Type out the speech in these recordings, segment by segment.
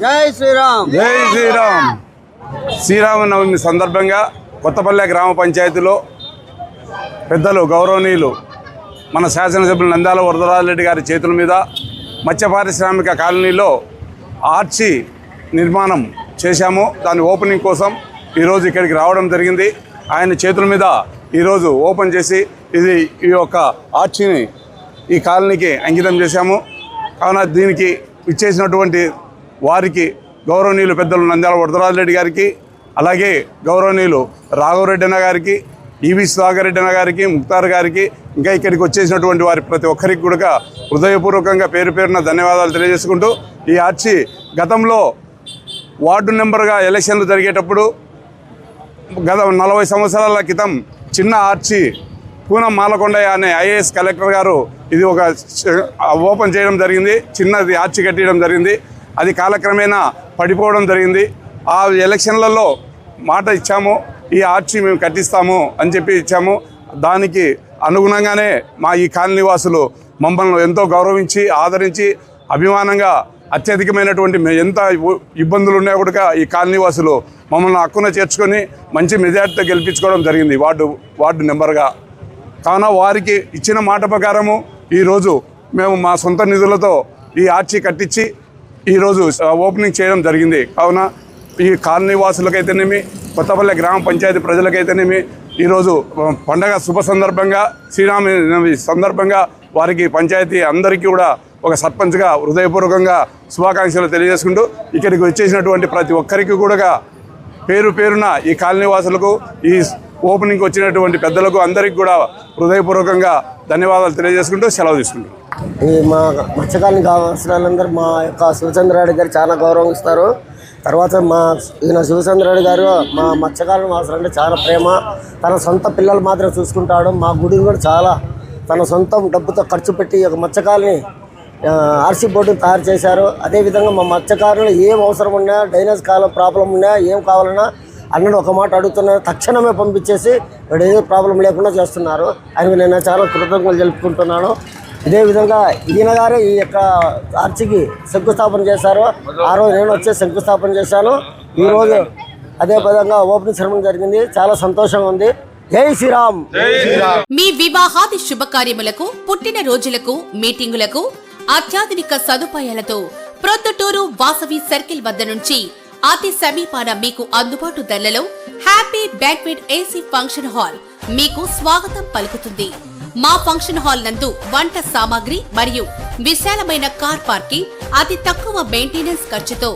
జై శ్రీరామ్. జై శ్రీరామ్. శ్రీరామనవమి సందర్భంగా కొత్తపల్లె గ్రామ పంచాయతీలో పెద్దలు గౌరవనీయులు మన శాసనసభ్యులు నంద్యాల వరదరాజరెడ్డి గారి చేతుల మీద మత్స్య పారిశ్రామిక కాలనీలో ఆర్చి నిర్మాణం చేశాము. దాని ఓపెనింగ్ కోసం ఈరోజు ఇక్కడికి రావడం జరిగింది. ఆయన చేతుల మీద ఈరోజు ఓపెన్ చేసి ఈ యొక్క ఆర్చిని ఈ కాలనీకి అంకితం చేశాము. కావున దీనికి ఇచ్చేసినటువంటి వారికి గౌరవనీయులు పెద్దలు నంద్యాల వరదరాజరెడ్డి గారికి, అలాగే గౌరవనీయులు రాఘవరెడ్డి అన్న గారికి, ఈవి సుధాకర్ రెడ్డి అన్న గారికి, ముక్తార్ గారికి, ఇంకా ఇక్కడికి వచ్చేసినటువంటి వారి ప్రతి ఒక్కరికి కూడా హృదయపూర్వకంగా పేరు పేరున ధన్యవాదాలు తెలియజేసుకుంటూ, ఈ ఆర్చి గతంలో వార్డు నెంబర్గా ఎలక్షన్లు జరిగేటప్పుడు గత 40 సంవత్సరాల క్రితం చిన్న ఆర్చి పూనం మాలకొండయ్య అనే ఐఏఎస్ కలెక్టర్ గారు ఇది ఒక ఓపెన్ చేయడం జరిగింది. చిన్నది ఆర్చి కట్టడం జరిగింది. అది కాలక్రమేణా పడిపోవడం జరిగింది. ఆ ఎలక్షన్లలో మాట ఇచ్చాము, ఈ ఆర్చి మేము కట్టిస్తాము అని చెప్పి ఇచ్చాము. దానికి అనుగుణంగానే మా ఈ కాలనీ వాసులు మమ్మల్ని ఎంతో గౌరవించి ఆదరించి అభిమానంగా అత్యధికమైనటువంటి ఎంత ఇబ్బందులు ఉన్నా కూడా ఈ కాలనీ వాసులు మమ్మల్ని హక్కున చేర్చుకొని మంచి మెజార్టీతో గెలిపించుకోవడం జరిగింది వార్డు నెంబర్గా. కావున వారికి ఇచ్చిన మాట ప్రకారము ఈరోజు మేము మా సొంత నిధులతో ఈ ఆర్చి కట్టించి ఈరోజు ఓపెనింగ్ చేయడం జరిగింది. కావున ఈ కాలనీ వాసులకైతేనేమి, కొత్తపల్లె గ్రామ పంచాయతీ ప్రజలకైతేనేమి ఈరోజు పండగ శుభ సందర్భంగా, శ్రీరామనవమి సందర్భంగా వారికి పంచాయతీ అందరికీ కూడా ఒక సర్పంచ్గా హృదయపూర్వకంగా శుభాకాంక్షలు తెలియజేసుకుంటూ, ఇక్కడికి వచ్చేసినటువంటి ప్రతి ఒక్కరికి కూడా పేరు పేరున ఈ కాలనీ వాసులకు, ఈ ఓపెనింగ్కి వచ్చినటువంటి పెద్దలకు అందరికీ కూడా హృదయపూర్వకంగా ధన్యవాదాలు తెలియజేసుకుంటూ సెలవు తీసుకుంటాం. ఈ మా మత్స్యకాలనీ కావాల్సినందరూ మా యొక్క శివచంద్రారెడ్డి గారు చాలా గౌరవం ఇస్తారు. తర్వాత ఈయన శివచంద్రారెడ్డి గారు మా మత్స్యకాలనీ వాసులు అంటే చాలా ప్రేమ. తన సొంత పిల్లలు మాత్రం చూసుకుంటాడు. మా గుడిని కూడా చాలా తన సొంతం డబ్బుతో ఖర్చు పెట్టి ఒక మత్స్యకారుని ఆర్సీ బోర్డును తయారు చేశారు. అదేవిధంగా మా మత్స్యకారులు ఏం అవసరం ఉన్నా, డ్రైనేజ్ కాలం ప్రాబ్లం ఉన్నా, ఏం కావాలన్నా అన్నడు ఒక మాట అడుగుతున్నారు, తక్షణమే పంపించేసి వాడు ఏదో ప్రాబ్లం లేకుండా చేస్తున్నారు. ఆయనకు నేను చాలా కృతజ్ఞతలు తెలుపుకుంటున్నాను. ఇదే విధంగా ఈయన గారే ఈ యొక్క ఆర్చికి శంకుస్థాపన చేశారు. ఆ రోజు నేను వచ్చి శంకుస్థాపన చేశాను. ఈరోజు అదే విధంగా ఓపెనింగ్ సెరమనీ జరిగింది. చాలా సంతోషంగా ఉంది. జై శ్రీరామ్. మీ వివాహాది శుభకార్యములకు, పుట్టిన రోజులకు, మీటింగులకు అత్యాధునిక సదుపాయాలతో ప్రొద్దుటూరు వాసవి సర్కిల్ వద్ద నుంచి అతి సమీపాన మీకు అందుబాటు ధరలలో happy banquet AC function hall మీకు స్వాగతం పలుకుతుంది. మా ఫంక్షన్ హాల్ నందు వంట సామాగ్రి మరియు విశాలమైన కార్ పార్కింగ్, అతి తక్కువ మెయింటెనెన్స్ ఖర్చుతో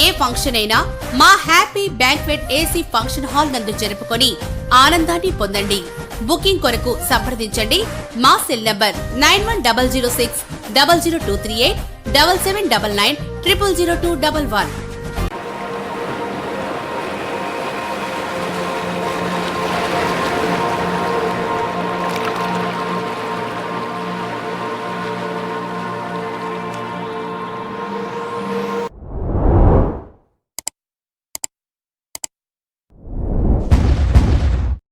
ఏ ఫంక్షన్ అయినా మా happy banquet AC function hall నందు జరుపుకొని ఆనందాన్ని పొందండి. బుకింగ్ కొరకు సంప్రదించండి. మా సెల్ నంబర్ 9100600238 7799 000211.